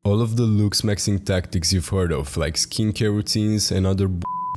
All of the looksmaxxing tactics you've heard of, like skincare routines and other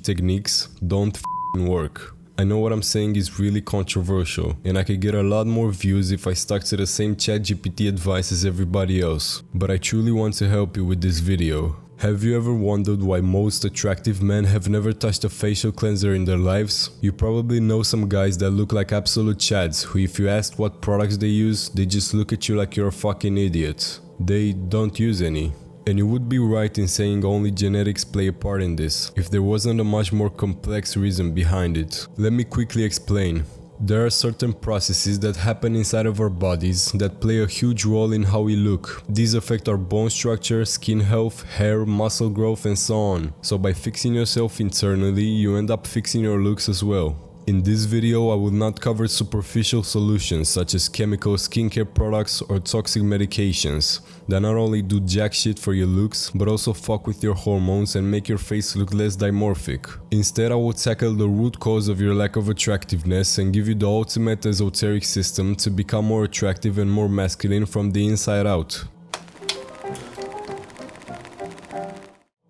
techniques, don't work. I know what I'm saying is really controversial, and I could get a lot more views if I stuck to the same ChatGPT advice as everybody else, but I truly want to help you with this video. Have you ever wondered why most attractive men have never touched a facial cleanser in their lives? You probably know some guys that look like absolute chads who, if you asked what products they use, they just look at you like you're a fucking idiot. They don't use any. And you would be right in saying only genetics play a part in this, if there wasn't a much more complex reason behind it. Let me quickly explain. There are certain processes that happen inside of our bodies that play a huge role in how we look. These affect our bone structure, skin health, hair, muscle growth, and so on. So by fixing yourself internally, you end up fixing your looks as well. In this video, I will not cover superficial solutions such as chemical skincare products or toxic medications that not only do jack shit for your looks, but also fuck with your hormones and make your face look less dimorphic. Instead, I will tackle the root cause of your lack of attractiveness and give you the ultimate esoteric system to become more attractive and more masculine from the inside out.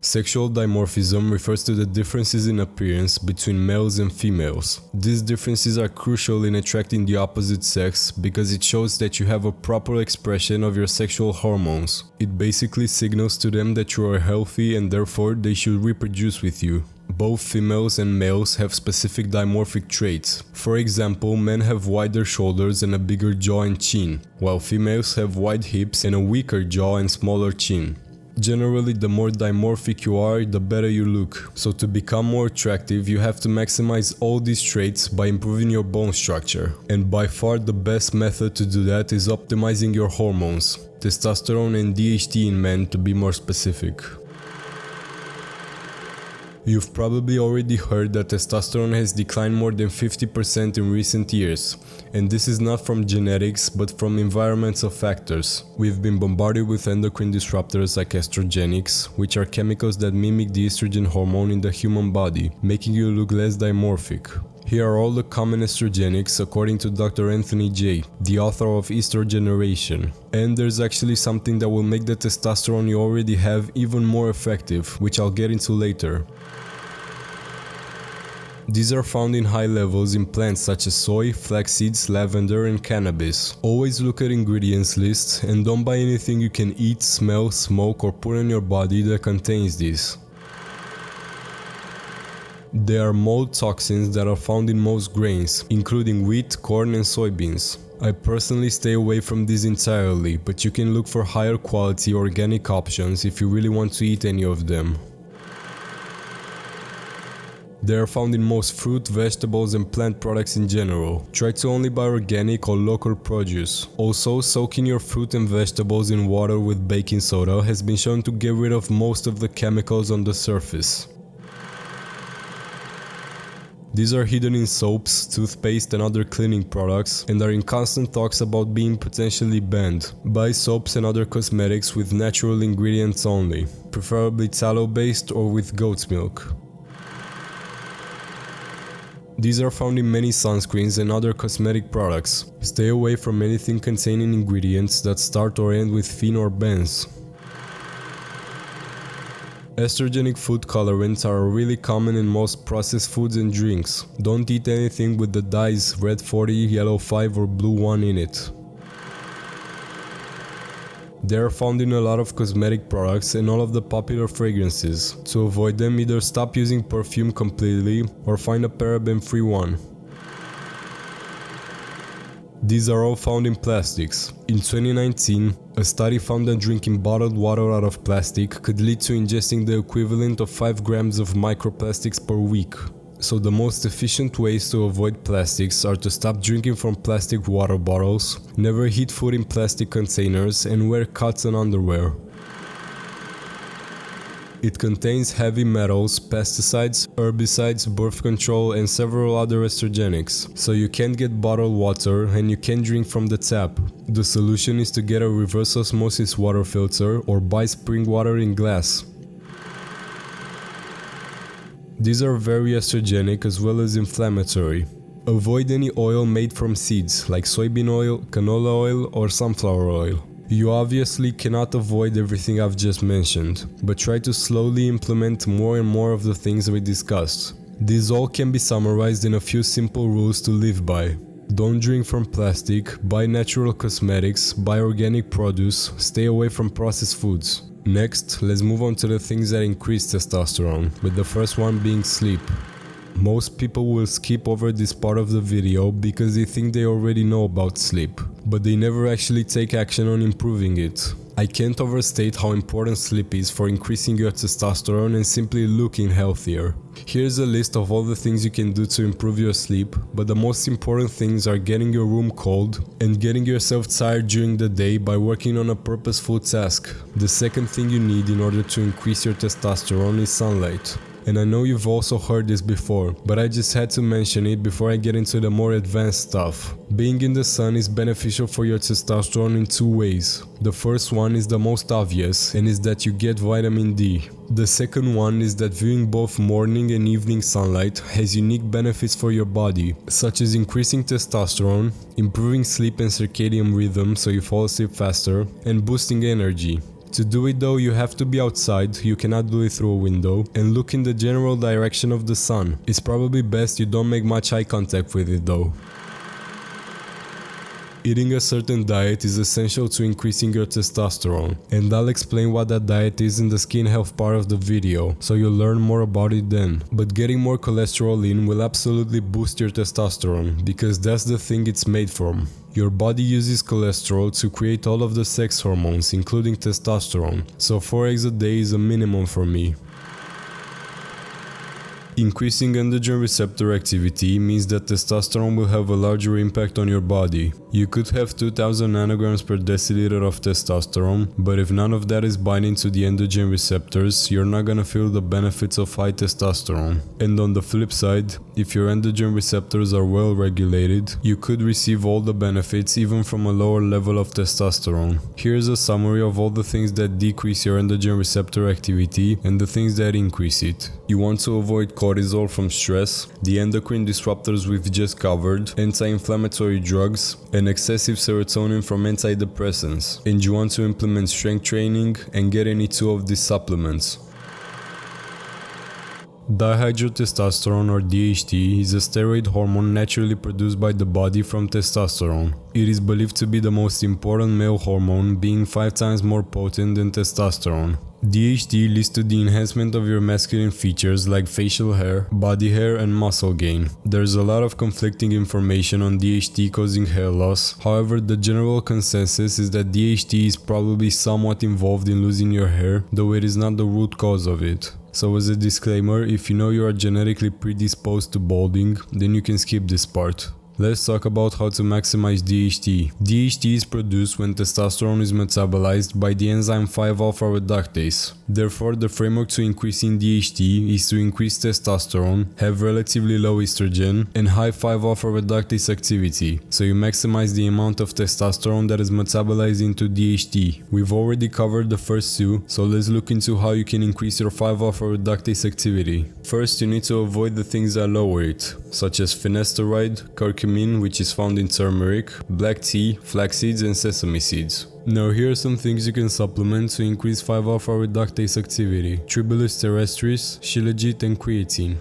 Sexual dimorphism refers to the differences in appearance between males and females. These differences are crucial in attracting the opposite sex because it shows that you have a proper expression of your sexual hormones. It basically signals to them that you are healthy and therefore they should reproduce with you. Both females and males have specific dimorphic traits. For example, men have wider shoulders and a bigger jaw and chin, while females have wide hips and a weaker jaw and smaller chin. Generally, the more dimorphic you are, the better you look. So to become more attractive, you have to maximize all these traits by improving your bone structure. And by far the best method to do that is optimizing your hormones, testosterone and DHT in men to be more specific. You've probably already heard that testosterone has declined more than 50% in recent years, and this is not from genetics but from environmental factors. We've been bombarded with endocrine disruptors like estrogenics, which are chemicals that mimic the estrogen hormone in the human body, making you look less dimorphic. Here are all the common estrogenics according to Dr. Anthony J., the author of Estrogeneration. And there's actually something that will make the testosterone you already have even more effective, which I'll get into later. These are found in high levels in plants such as soy, flax seeds, lavender, and cannabis. Always look at ingredients lists and don't buy anything you can eat, smell, smoke, or put on your body that contains these. There are mold toxins that are found in most grains, including wheat, corn, and soybeans. I personally stay away from these entirely, but you can look for higher quality organic options if you really want to eat any of them. They are found in most fruit, vegetables, and plant products in general. Try to only buy organic or local produce. Also, soaking your fruit and vegetables in water with baking soda has been shown to get rid of most of the chemicals on the surface. These are hidden in soaps, toothpaste, and other cleaning products, and are in constant talks about being potentially banned. Buy soaps and other cosmetics with natural ingredients only, preferably tallow-based or with goat's milk. These are found in many sunscreens and other cosmetic products. Stay away from anything containing ingredients that start or end with phen or benz. Estrogenic food colorants are really common in most processed foods and drinks. Don't eat anything with the dyes red 40, yellow 5 or blue 1 in it. They are found in a lot of cosmetic products and all of the popular fragrances. To avoid them, either stop using perfume completely or find a paraben-free one. These are all found in plastics. In 2019, a study found that drinking bottled water out of plastic could lead to ingesting the equivalent of 5 grams of microplastics per week. So the most efficient ways to avoid plastics are to stop drinking from plastic water bottles, never heat food in plastic containers, and wear cotton underwear. It contains heavy metals, pesticides, herbicides, birth control, and several other estrogenics, so you can't get bottled water and you can't drink from the tap. The solution is to get a reverse osmosis water filter or buy spring water in glass. These are very estrogenic as well as inflammatory. Avoid any oil made from seeds like soybean oil, canola oil, or sunflower oil. You obviously cannot avoid everything I've just mentioned, but try to slowly implement more and more of the things we discussed. These all can be summarized in a few simple rules to live by. Don't drink from plastic, buy natural cosmetics, buy organic produce, stay away from processed foods. Next, let's move on to the things that increase testosterone, with the first one being sleep. Most people will skip over this part of the video because they think they already know about sleep, but they never actually take action on improving it. I can't overstate how important sleep is for increasing your testosterone and simply looking healthier. Here's a list of all the things you can do to improve your sleep, but the most important things are getting your room cold and getting yourself tired during the day by working on a purposeful task. The second thing you need in order to increase your testosterone is sunlight. And I know you've also heard this before, but I just had to mention it before I get into the more advanced stuff. Being in the sun is beneficial for your testosterone in two ways. The first one is the most obvious, and is that you get vitamin D. The second one is that viewing both morning and evening sunlight has unique benefits for your body, such as increasing testosterone, improving sleep and circadian rhythm so you fall asleep faster, and boosting energy. To do it though, you have to be outside, you cannot do it through a window, and look in the general direction of the sun. It's probably best you don't make much eye contact with it though. Eating a certain diet is essential to increasing your testosterone, and I'll explain what that diet is in the skin health part of the video, so you'll learn more about it then. But getting more cholesterol in will absolutely boost your testosterone, because that's the thing it's made from. Your body uses cholesterol to create all of the sex hormones, including testosterone, so 4 eggs a day is a minimum for me. Increasing androgen receptor activity means that testosterone will have a larger impact on your body. You could have 2000 nanograms per deciliter of testosterone, but if none of that is binding to the androgen receptors, you're not gonna feel the benefits of high testosterone. And on the flip side, if your androgen receptors are well regulated, you could receive all the benefits even from a lower level of testosterone. Here's a summary of all the things that decrease your androgen receptor activity and the things that increase it. You want to avoid cortisol from stress, the endocrine disruptors we've just covered, anti-inflammatory drugs, and excessive serotonin from antidepressants. And you want to implement strength training and get any two of these supplements. Dihydrotestosterone or DHT is a steroid hormone naturally produced by the body from testosterone. It is believed to be the most important male hormone, being 5 times more potent than testosterone. DHT leads to the enhancement of your masculine features like facial hair, body hair, and muscle gain. There's a lot of conflicting information on DHT causing hair loss, however the general consensus is that DHT is probably somewhat involved in losing your hair, though it is not the root cause of it. So as a disclaimer, if you know you are genetically predisposed to balding, then you can skip this part. Let's talk about how to maximize DHT. DHT is produced when testosterone is metabolized by the enzyme 5-alpha reductase. Therefore, the framework to increasing DHT is to increase testosterone, have relatively low estrogen, and high 5-alpha reductase activity, so you maximize the amount of testosterone that is metabolized into DHT. We've already covered the first two, so let's look into how you can increase your 5-alpha reductase activity. First, you need to avoid the things that lower it, such as finasteride, curcumin, which is found in turmeric, black tea, flax seeds, and sesame seeds. Now here are some things you can supplement to increase 5-alpha reductase activity: Tribulus terrestris, shilajit, and creatine.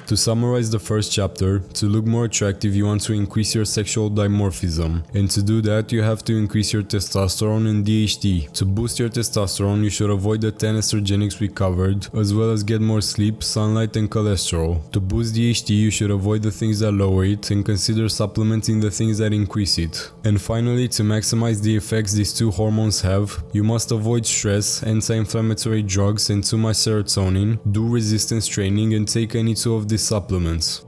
To summarize the first chapter, to look more attractive you want to increase your sexual dimorphism, and to do that you have to increase your testosterone and DHT. To boost your testosterone you should avoid the 10 estrogenics we covered, as well as get more sleep, sunlight, and cholesterol. To boost DHT you should avoid the things that lower it and consider supplementing the things that increase it. And finally, to maximize the effects these two hormones have, you must avoid stress, anti-inflammatory drugs, and too much serotonin, do resistance training, and take any two of these supplements.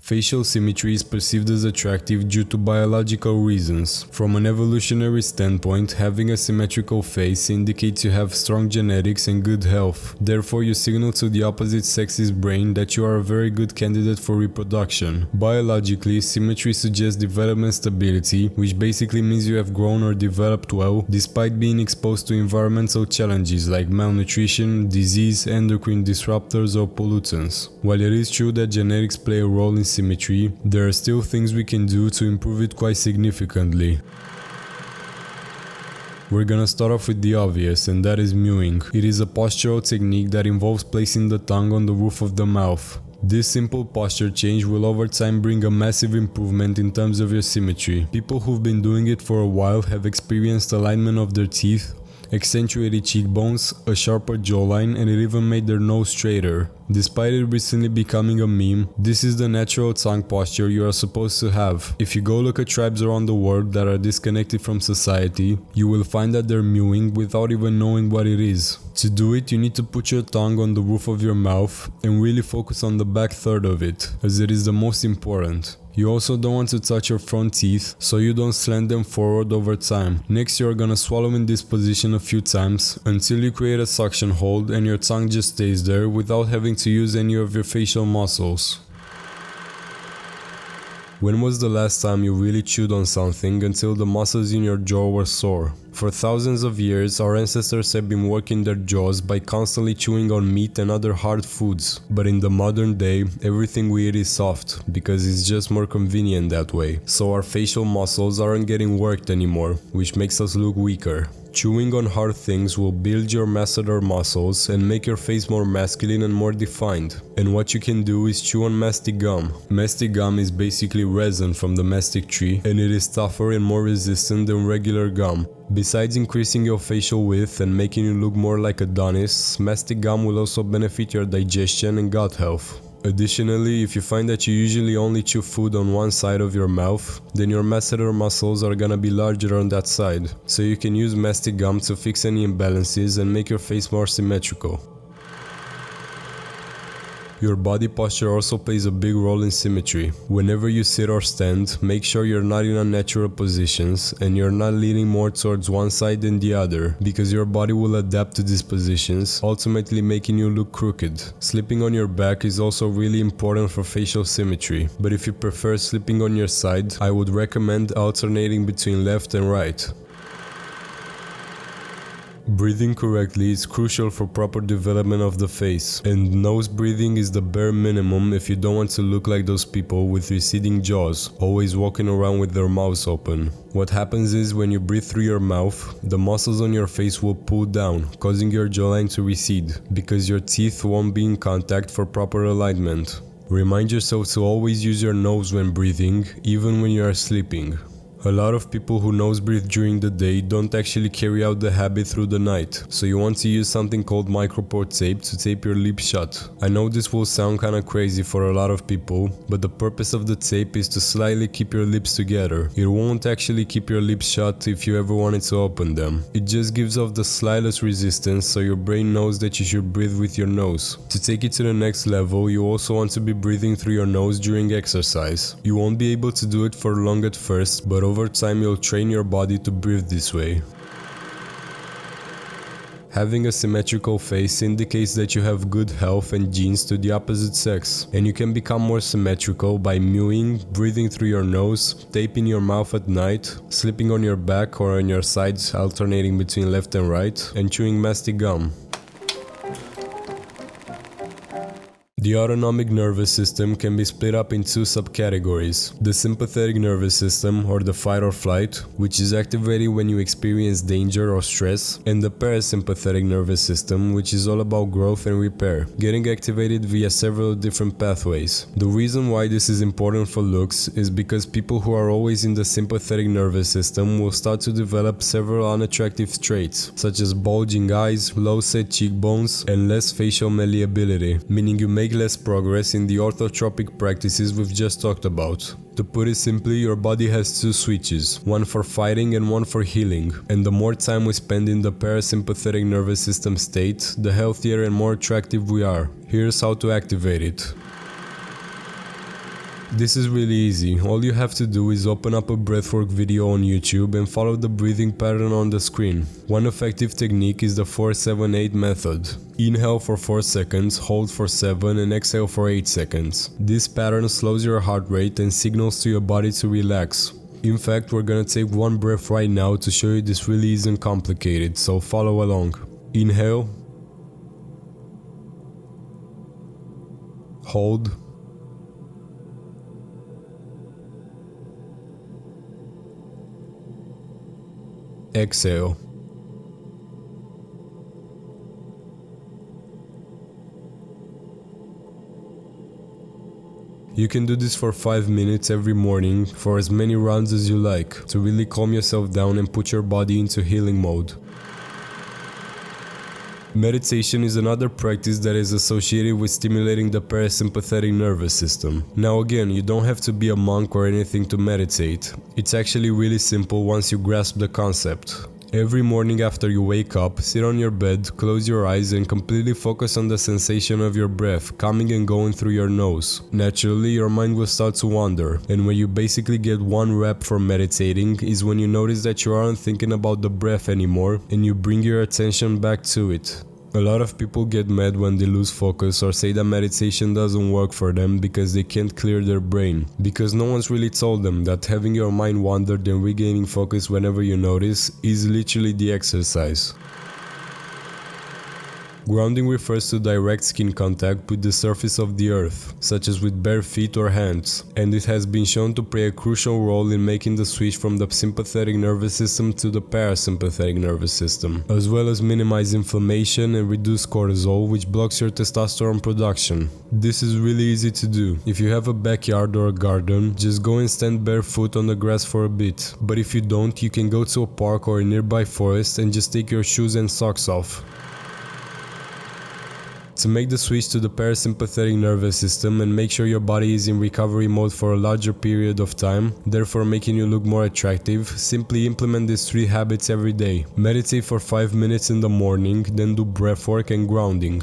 Facial symmetry is perceived as attractive due to biological reasons. From an evolutionary standpoint, having a symmetrical face indicates you have strong genetics and good health. Therefore, you signal to the opposite sex's brain that you are a very good candidate for reproduction. Biologically, symmetry suggests development stability, which basically means you have grown or developed well, despite being exposed to environmental challenges like malnutrition, disease, endocrine disruptors, or pollutants. While it is true that genetics play a role in symmetry, there are still things we can do to improve it quite significantly. We're gonna start off with the obvious, and that is mewing. It is a postural technique that involves placing the tongue on the roof of the mouth. This simple posture change will over time bring a massive improvement in terms of your symmetry. People who've been doing it for a while have experienced alignment of their teeth, accentuated cheekbones, a sharper jawline, and it even made their nose straighter. Despite it recently becoming a meme, this is the natural tongue posture you are supposed to have. If you go look at tribes around the world that are disconnected from society, you will find that they're mewing without even knowing what it is. To do it, you need to put your tongue on the roof of your mouth and really focus on the back third of it, as it is the most important. You also don't want to touch your front teeth, so you don't slant them forward over time. Next, you are gonna swallow in this position a few times until you create a suction hold and your tongue just stays there without having to use any of your facial muscles. When was the last time you really chewed on something until the muscles in your jaw were sore? For thousands of years, our ancestors have been working their jaws by constantly chewing on meat and other hard foods. But in the modern day, everything we eat is soft, because it's just more convenient that way. So our facial muscles aren't getting worked anymore, which makes us look weaker. Chewing on hard things will build your masseter muscles and make your face more masculine and more defined. And what you can do is chew on mastic gum. Mastic gum is basically resin from the mastic tree, and it is tougher and more resistant than regular gum. Besides increasing your facial width and making you look more like Adonis, mastic gum will also benefit your digestion and gut health. Additionally, if you find that you usually only chew food on one side of your mouth, then your masseter muscles are gonna be larger on that side, so you can use mastic gum to fix any imbalances and make your face more symmetrical. Your body posture also plays a big role in symmetry. Whenever you sit or stand, make sure you're not in unnatural positions and you're not leaning more towards one side than the other, because your body will adapt to these positions, ultimately making you look crooked. Sleeping on your back is also really important for facial symmetry, but if you prefer sleeping on your side, I would recommend alternating between left and right. Breathing correctly is crucial for proper development of the face, and nose breathing is the bare minimum if you don't want to look like those people with receding jaws, always walking around with their mouths open. What happens is when you breathe through your mouth, the muscles on your face will pull down, causing your jawline to recede, because your teeth won't be in contact for proper alignment. Remind yourself to always use your nose when breathing, even when you are sleeping. A lot of people who nose breathe during the day don't actually carry out the habit through the night, so you want to use something called micropore tape to tape your lips shut. I know this will sound kinda crazy for a lot of people, but the purpose of the tape is to slightly keep your lips together. It won't actually keep your lips shut if you ever wanted to open them. It just gives off the slightest resistance so your brain knows that you should breathe with your nose. To take it to the next level, you also want to be breathing through your nose during exercise. You won't be able to do it for long at first, but over time you'll train your body to breathe this way. Having a symmetrical face indicates that you have good health and genes to the opposite sex, and you can become more symmetrical by mewing, breathing through your nose, taping your mouth at night, sleeping on your back or on your sides, alternating between left and right, and chewing mastic gum. The autonomic nervous system can be split up in two subcategories: the sympathetic nervous system, or the fight or flight, which is activated when you experience danger or stress, and the parasympathetic nervous system, which is all about growth and repair, getting activated via several different pathways. The reason why this is important for looks is because people who are always in the sympathetic nervous system will start to develop several unattractive traits, such as bulging eyes, low set cheekbones, and less facial malleability, meaning you make less progress in the orthotropic practices we've just talked about. To put it simply, your body has two switches, one for fighting and one for healing, and the more time we spend in the parasympathetic nervous system state, the healthier and more attractive we are. Here's how to activate it. This is really easy. All you have to do is open up a breathwork video on YouTube and follow the breathing pattern on the screen. One effective technique is the 4-7-8 method. Inhale for 4 seconds, hold for 7 and exhale for 8 seconds. This pattern slows your heart rate and signals to your body to relax. In fact, we're gonna take one breath right now to show you this really isn't complicated, so follow along. Inhale. Hold. exhale. You can do this for 5 minutes every morning for as many rounds as you like to really calm yourself down and put your body into healing mode. Meditation is another practice that is associated with stimulating the parasympathetic nervous system. Now again, you don't have to be a monk or anything to meditate. It's actually really simple once you grasp the concept. Every morning after you wake up, sit on your bed, close your eyes and completely focus on the sensation of your breath coming and going through your nose. Naturally, your mind will start to wander, and when you basically get one rep for meditating is when you notice that you aren't thinking about the breath anymore and you bring your attention back to it. A lot of people get mad when they lose focus or say that meditation doesn't work for them because they can't clear their brain, because no one's really told them that having your mind wandered and regaining focus whenever you notice is literally the exercise. Grounding refers to direct skin contact with the surface of the earth, such as with bare feet or hands, and it has been shown to play a crucial role in making the switch from the sympathetic nervous system to the parasympathetic nervous system, as well as minimize inflammation and reduce cortisol, which blocks your testosterone production. This is really easy to do. If you have a backyard or a garden, just go and stand barefoot on the grass for a bit, but if you don't, you can go to a park or a nearby forest and just take your shoes and socks off. To make the switch to the parasympathetic nervous system and make sure your body is in recovery mode for a larger period of time, therefore making you look more attractive, simply implement these 3 habits every day. Meditate for 5 minutes in the morning, then do breathwork and grounding.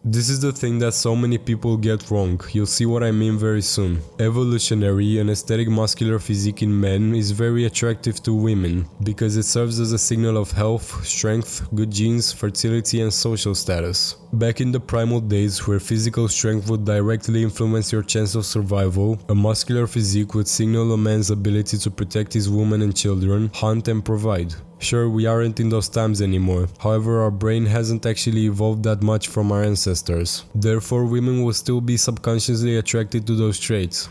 This is the thing that so many people get wrong. You'll see what I mean very soon. Evolutionary, an aesthetic muscular physique in men is very attractive to women because it serves as a signal of health, strength, good genes, fertility and social status. Back in the primal days where physical strength would directly influence your chance of survival, a muscular physique would signal a man's ability to protect his women and children, hunt and provide. Sure, we aren't in those times anymore, however our brain hasn't actually evolved that much from our ancestors. Therefore, women will still be subconsciously attracted to those traits.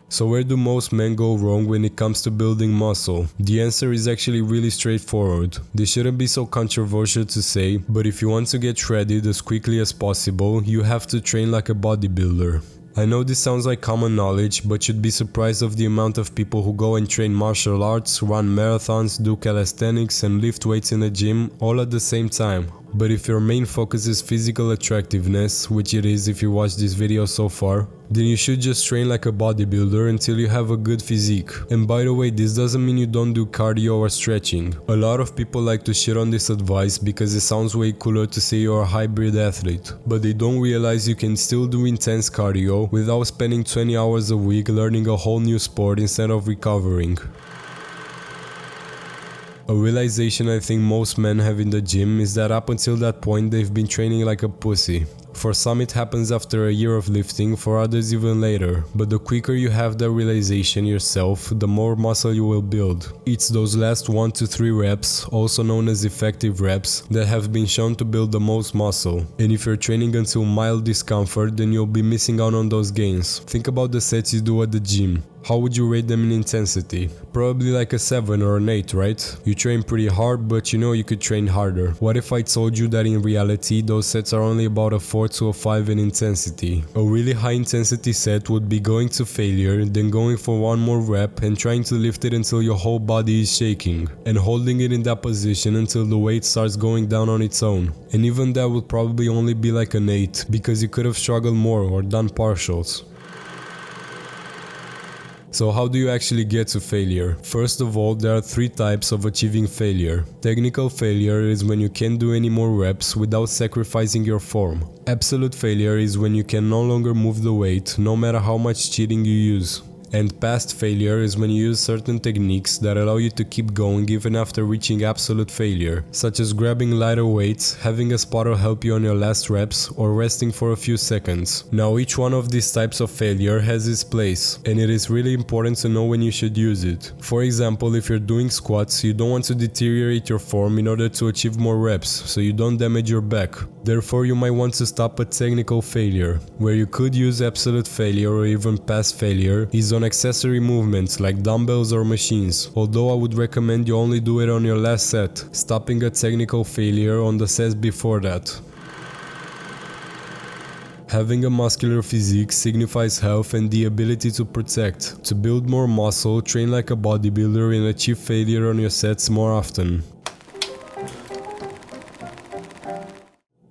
So where do most men go wrong when it comes to building muscle? The answer is actually really straightforward. This shouldn't be so controversial to say, but if you want to get shredded as quickly as possible, you have to train like a bodybuilder. I know this sounds like common knowledge, but you'd be surprised of the amount of people who go and train martial arts, run marathons, do calisthenics and lift weights in the gym all at the same time. But if your main focus is physical attractiveness, which it is if you watch this video so far, then you should just train like a bodybuilder until you have a good physique. And by the way, this doesn't mean you don't do cardio or stretching. A lot of people like to shit on this advice because it sounds way cooler to say you're a hybrid athlete. But they don't realize you can still do intense cardio without spending 20 hours a week learning a whole new sport instead of recovering. A realization I think most men have in the gym is that up until that point they've been training like a pussy. For some it happens after a year of lifting, for others even later, but the quicker you have that realization yourself, the more muscle you will build. It's those last 1 to 3 reps, also known as effective reps, that have been shown to build the most muscle. And if you're training until mild discomfort, then you'll be missing out on those gains. Think about the sets you do at the gym. How would you rate them in intensity? Probably like a 7 or an 8, right? You train pretty hard, but you know you could train harder. What if I told you that in reality those sets are only about a 4 to a 5 in intensity? A really high intensity set would be going to failure, then going for one more rep and trying to lift it until your whole body is shaking, and holding it in that position until the weight starts going down on its own. And even that would probably only be like an 8, because you could have struggled more or done partials. So how do you actually get to failure? First of all, there are 3 types of achieving failure. Technical failure is when you can't do any more reps without sacrificing your form. Absolute failure is when you can no longer move the weight, no matter how much cheating you use. And past failure is when you use certain techniques that allow you to keep going even after reaching absolute failure, such as grabbing lighter weights, having a spotter help you on your last reps, or resting for a few seconds. Now each one of these types of failure has its place, and it is really important to know when you should use it. For example, if you're doing squats, you don't want to deteriorate your form in order to achieve more reps, so you don't damage your back. Therefore, you might want to stop at technical failure. Where you could use absolute failure or even past failure is on accessory movements like dumbbells or machines, although I would recommend you only do it on your last set, stopping at technical failure on the sets before that. Having a muscular physique signifies health and the ability to protect, to build more muscle, train like a bodybuilder, and achieve failure on your sets more often.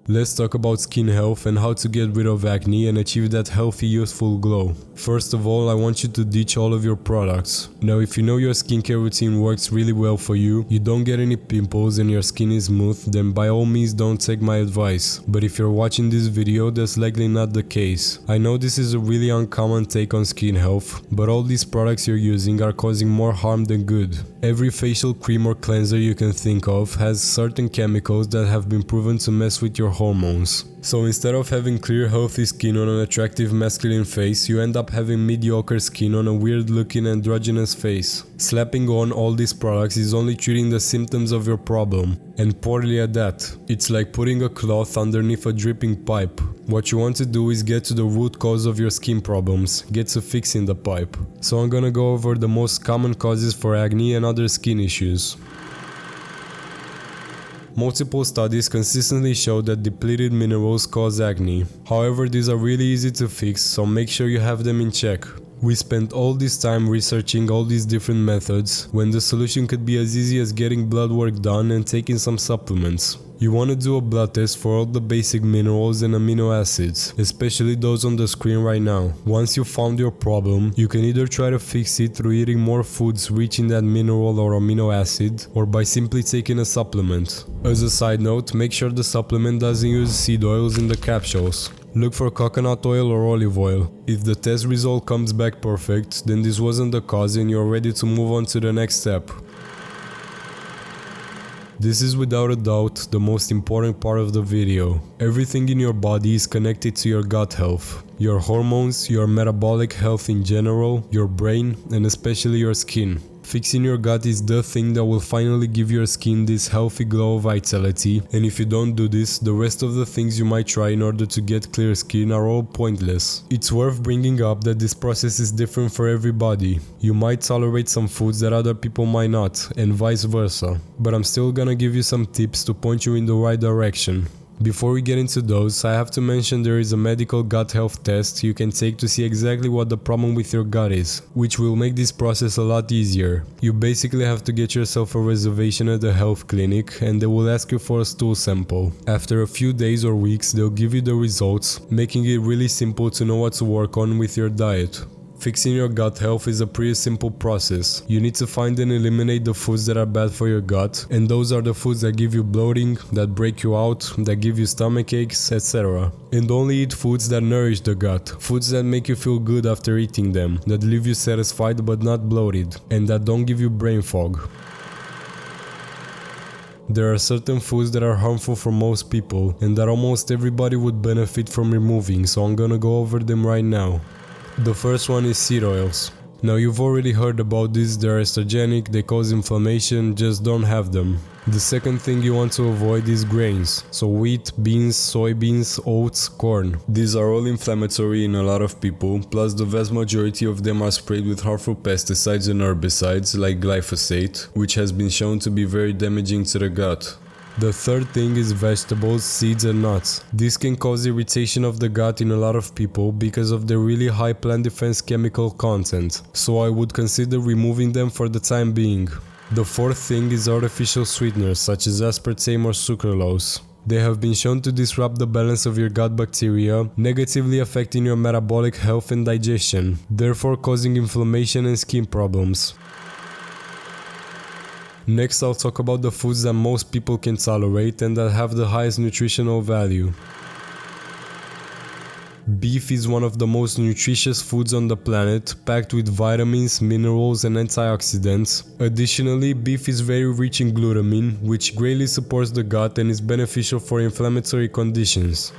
Let's talk about skin health and how to get rid of acne and achieve that healthy, youthful glow. First of all, I want you to ditch all of your products. Now, if you know your skincare routine works really well for you, you don't get any pimples and your skin is smooth, then by all means don't take my advice. But if you're watching this video, that's likely not the case. I know this is a really uncommon take on skin health, but all these products you're using are causing more harm than good. Every facial cream or cleanser you can think of has certain chemicals that have been proven to mess with your hormones. So instead of having clear healthy skin on an attractive masculine face, you end up having mediocre skin on a weird looking androgynous face. Slapping on all these products is only treating the symptoms of your problem, and poorly at that. It's like putting a cloth underneath a dripping pipe. What you want to do is get to the root cause of your skin problems, get to fixing the pipe. So I'm gonna go over the most common causes for acne and other skin issues. Multiple studies consistently show that depleted minerals cause acne. However, these are really easy to fix, so make sure you have them in check. We spent all this time researching all these different methods, when the solution could be as easy as getting blood work done and taking some supplements. You want to do a blood test for all the basic minerals and amino acids, especially those on the screen right now. Once you found your problem, you can either try to fix it through eating more foods rich in that mineral or amino acid, or by simply taking a supplement. As a side note, make sure the supplement doesn't use seed oils in the capsules. Look for coconut oil or olive oil. If the test result comes back perfect, then this wasn't the cause and you're ready to move on to the next step. This is without a doubt the most important part of the video. Everything in your body is connected to your gut health. Your hormones, your metabolic health in general, your brain, and especially your skin. Fixing your gut is the thing that will finally give your skin this healthy glow of vitality, and if you don't do this, the rest of the things you might try in order to get clear skin are all pointless. It's worth bringing up that this process is different for everybody. You might tolerate some foods that other people might not, and vice versa. But I'm still gonna give you some tips to point you in the right direction. Before we get into those, I have to mention there is a medical gut health test you can take to see exactly what the problem with your gut is, which will make this process a lot easier. You basically have to get yourself a reservation at the health clinic and they will ask you for a stool sample. After a few days or weeks, they'll give you the results, making it really simple to know what to work on with your diet. Fixing your gut health is a pretty simple process. You need to find and eliminate the foods that are bad for your gut, and those are the foods that give you bloating, that break you out, that give you stomach aches, etc. And only eat foods that nourish the gut, foods that make you feel good after eating them, that leave you satisfied but not bloated, and that don't give you brain fog. There are certain foods that are harmful for most people, and that almost everybody would benefit from removing, so I'm gonna go over them right now. The first one is seed oils. Now you've already heard about this, they're estrogenic, they cause inflammation, just don't have them. The second thing you want to avoid is grains, so wheat, beans, soybeans, oats, corn. These are all inflammatory in a lot of people, plus the vast majority of them are sprayed with harmful pesticides and herbicides like glyphosate, which has been shown to be very damaging to the gut. The third thing is vegetables, seeds and nuts. This can cause irritation of the gut in a lot of people because of the really high plant defense chemical content, so I would consider removing them for the time being. The fourth thing is artificial sweeteners such as aspartame or sucralose. They have been shown to disrupt the balance of your gut bacteria, negatively affecting your metabolic health and digestion, therefore causing inflammation and skin problems. Next, I'll talk about the foods that most people can tolerate and that have the highest nutritional value. Beef is one of the most nutritious foods on the planet, packed with vitamins, minerals and antioxidants. Additionally, beef is very rich in glutamine, which greatly supports the gut and is beneficial for inflammatory conditions.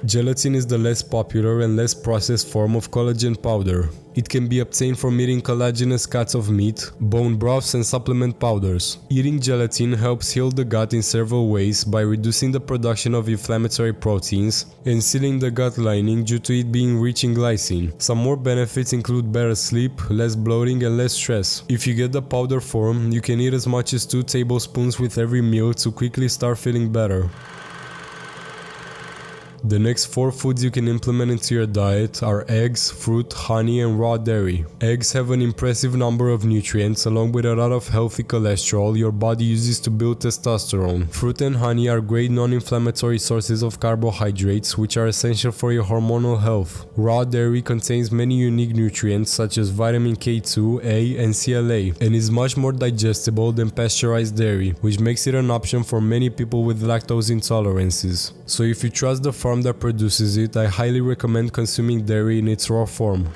Gelatin is the less popular and less processed form of collagen powder. It can be obtained from eating collagenous cuts of meat, bone broths and supplement powders. Eating gelatin helps heal the gut in several ways by reducing the production of inflammatory proteins and sealing the gut lining due to it being rich in glycine. Some more benefits include better sleep, less bloating and less stress. If you get the powder form, you can eat as much as 2 tablespoons with every meal to quickly start feeling better. The next 4 foods you can implement into your diet are eggs, fruit, honey and raw dairy. Eggs have an impressive number of nutrients along with a lot of healthy cholesterol your body uses to build testosterone. Fruit and honey are great non-inflammatory sources of carbohydrates which are essential for your hormonal health. Raw dairy contains many unique nutrients such as vitamin K2, A and CLA and is much more digestible than pasteurized dairy, which makes it an option for many people with lactose intolerances. So if you trust the farm that produces it, I highly recommend consuming dairy in its raw form.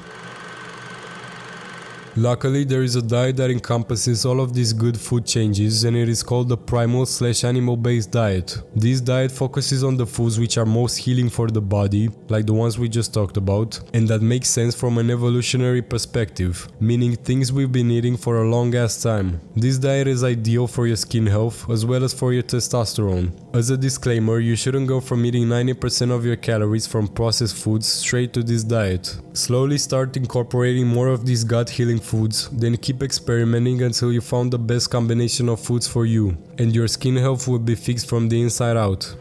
Luckily, there is a diet that encompasses all of these good food changes and it is called the primal/animal-based diet. This diet focuses on the foods which are most healing for the body, like the ones we just talked about, and that makes sense from an evolutionary perspective, meaning things we've been eating for a long ass time. This diet is ideal for your skin health as well as for your testosterone. As a disclaimer, you shouldn't go from eating 90% of your calories from processed foods straight to this diet. Slowly start incorporating more of these gut healing foods, then keep experimenting until you found the best combination of foods for you, and your skin health will be fixed from the inside out.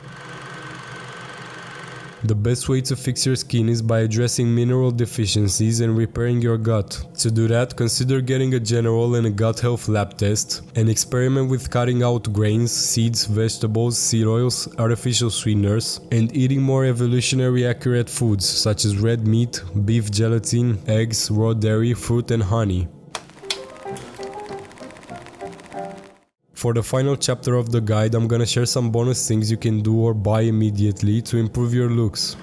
The best way to fix your skin is by addressing mineral deficiencies and repairing your gut. To do that, consider getting a general and a gut health lab test and experiment with cutting out grains, seeds, vegetables, seed oils, artificial sweeteners, and eating more evolutionary accurate foods such as red meat, beef gelatin, eggs, raw dairy, fruit and honey. For the final chapter of the guide, I'm gonna share some bonus things you can do or buy immediately to improve your looks.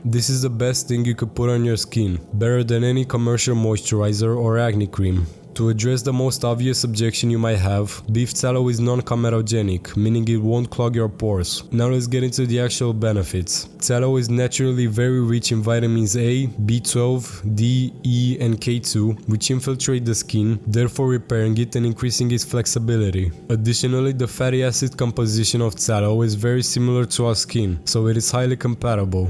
This is the best thing you could put on your skin, better than any commercial moisturizer or acne cream. To address the most obvious objection you might have, beef tallow is non-comedogenic, meaning it won't clog your pores. Now let's get into the actual benefits. Tallow is naturally very rich in vitamins A, B12, D, E and K2, which infiltrate the skin, therefore repairing it and increasing its flexibility. Additionally, the fatty acid composition of tallow is very similar to our skin, so it is highly compatible.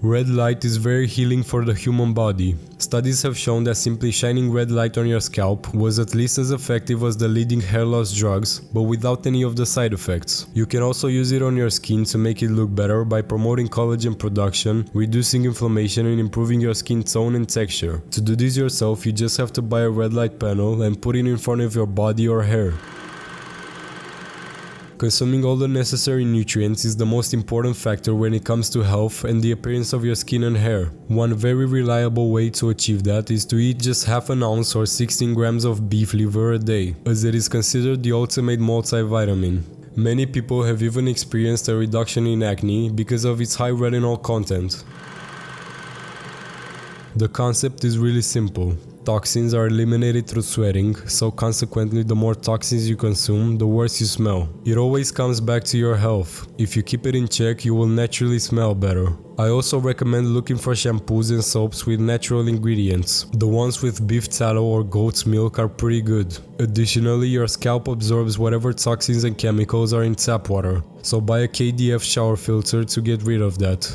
Red light is very healing for the human body. Studies have shown that simply shining red light on your scalp was at least as effective as the leading hair loss drugs, but without any of the side effects. You can also use it on your skin to make it look better by promoting collagen production, reducing inflammation and improving your skin tone and texture. To do this yourself, you just have to buy a red light panel and put it in front of your body or hair. Consuming all the necessary nutrients is the most important factor when it comes to health and the appearance of your skin and hair. One very reliable way to achieve that is to eat just half an ounce or 16 grams of beef liver a day, as it is considered the ultimate multivitamin. Many people have even experienced a reduction in acne because of its high retinol content. The concept is really simple. Toxins are eliminated through sweating, so consequently the more toxins you consume, the worse you smell. It always comes back to your health. If you keep it in check, you will naturally smell better. I also recommend looking for shampoos and soaps with natural ingredients. The ones with beef tallow or goat's milk are pretty good. Additionally, your scalp absorbs whatever toxins and chemicals are in tap water, so buy a KDF shower filter to get rid of that.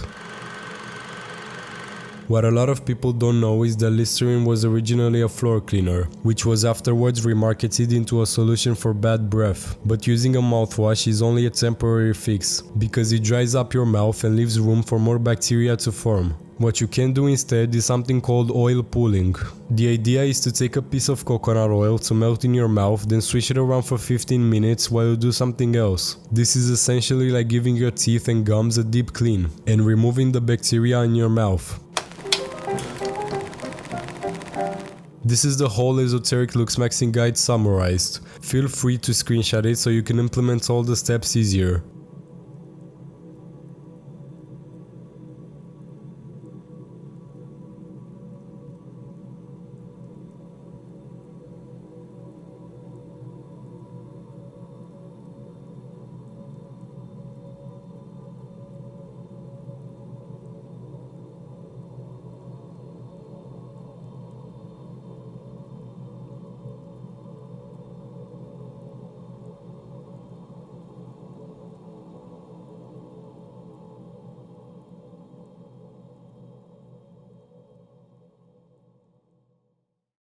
What a lot of people don't know is that Listerine was originally a floor cleaner, which was afterwards remarketed into a solution for bad breath. But using a mouthwash is only a temporary fix, because it dries up your mouth and leaves room for more bacteria to form. What you can do instead is something called oil pulling. The idea is to take a piece of coconut oil to melt in your mouth, then swish it around for 15 minutes while you do something else. This is essentially like giving your teeth and gums a deep clean, and removing the bacteria in your mouth. This is the whole esoteric looksmaxxing guide summarized. Feel free to screenshot it so you can implement all the steps easier.